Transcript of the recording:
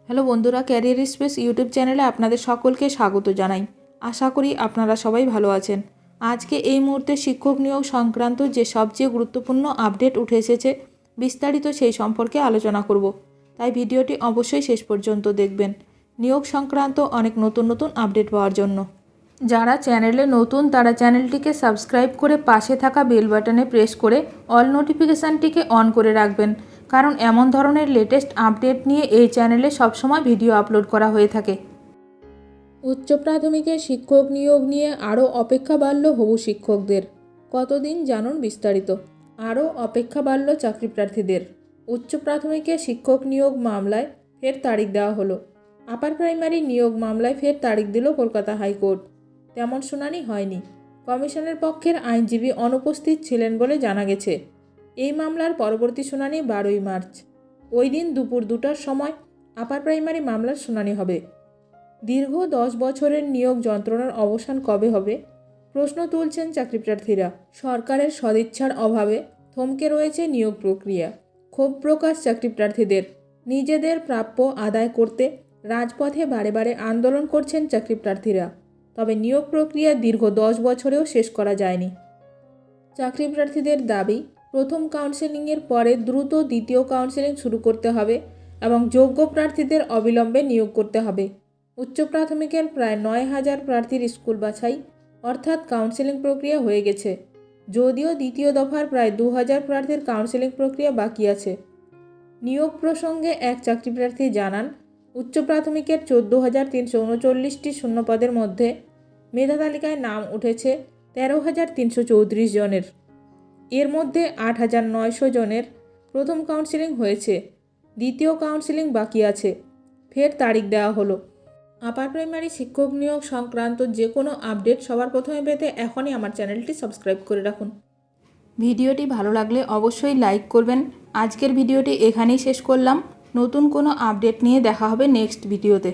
Hello বন্ধুরা, career space YouTube চ্যানেলে আপনাদের সকলকে স্বাগত জানাই। আশা করি আপনারা সবাই ভালো আছেন। আজকে এই মুহূর্তে শিক্ষক নিয়োগ সংক্রান্ত যে সবচেয়ে গুরুত্বপূর্ণ আপডেট উঠে এসেছে, বিস্তারিত সেই সম্পর্কে আলোচনা করব। তাই ভিডিওটি অবশ্যই শেষ পর্যন্ত দেখবেন নিয়োগ সংক্রান্ত অনেক নতুন নতুন আপডেট পাওয়ার জন্য। যারা চ্যানেলে নতুন তারা চ্যানেলটিকে সাবস্ক্রাইব করে পাশে থাকা বেল বাটনে প্রেস করে অল নোটিফিকেশানটিকে অন করে রাখবেন, কারণ এমন ধরনের লেটেস্ট আপডেট নিয়ে এই চ্যানেলে সবসময় ভিডিও আপলোড করা হয়ে থাকে। উচ্চ প্রাথমিকের শিক্ষক নিয়োগ নিয়ে আরও অপেক্ষা বাড়ল হবু শিক্ষকদের। কতদিন জানুন বিস্তারিত। আরও অপেক্ষা বাড়ল চাকরি প্রার্থীদের। উচ্চ প্রাথমিকের শিক্ষক নিয়োগ মামলায় ফের তারিখ দেওয়া হলো। আপার প্রাইমারি নিয়োগ মামলায় ফের তারিখ দিল কলকাতা হাইকোর্ট। তেমন শুনানি হয়নি। কমিশনের পক্ষের আইনজীবী অনুপস্থিত ছিলেন বলে জানা গেছে। এই মামলার পরবর্তী শুনানি 12ই মার্চ। ওই দিন দুপুর 2টার সময় আপার প্রাইমারি মামলার শুনানি হবে। দীর্ঘ 10 বছরের নিয়োগ যন্ত্রণার অবসান কবে হবে, প্রশ্ন তুলছেন চাকরিপ্রার্থীরা। সরকারের সদিচ্ছার অভাবে থমকে রয়েছে নিয়োগ প্রক্রিয়া। ক্ষোভ প্রকাশ চাকরিপ্রার্থীদের। নিজেদের প্রাপ্য আদায় করতে রাজপথে বারে বারে আন্দোলন করছেন চাকরিপ্রার্থীরা। তবে নিয়োগ প্রক্রিয়া দীর্ঘ 10 বছরেও শেষ করা যায়নি। চাকরিপ্রার্থীদের দাবি, প্রথম কাউন্সেলিংয়ের পরে দ্রুত দ্বিতীয় কাউন্সেলিং শুরু করতে হবে এবং যোগ্য প্রার্থীদের অবিলম্বে নিয়োগ করতে হবে। উচ্চ প্রাথমিকের প্রায় 9,000 প্রার্থীর স্কুল বাছাই অর্থাৎ কাউন্সেলিং প্রক্রিয়া হয়ে গেছে, যদিও দ্বিতীয় দফার প্রায় 2,000 প্রার্থীর কাউন্সেলিং প্রক্রিয়া বাকি আছে। নিয়োগ প্রসঙ্গে এক চাকরিপ্রার্থী জানান, উচ্চ প্রাথমিকের 14,339টি শূন্যপদের মধ্যে মেধা তালিকায় নাম উঠেছে 13,334 জনের। এর মধ্যে 8,900 জনের প্রথম কাউন্সেলিং হয়েছে, দ্বিতীয় কাউন্সেলিং বাকি আছে। ফের তারিখ দেওয়া হলো। আপার প্রাইমারি শিক্ষক নিয়োগ সংক্রান্ত যে কোনো আপডেট সবার প্রথমে পেতে এখনই আমার চ্যানেলটি সাবস্ক্রাইব করে রাখুন। ভিডিওটি ভালো লাগলে অবশ্যই লাইক করবেন। আজকের ভিডিওটি এখানেই শেষ করলাম। নতুন কোনো আপডেট নিয়ে দেখা হবে নেক্সট ভিডিওতে।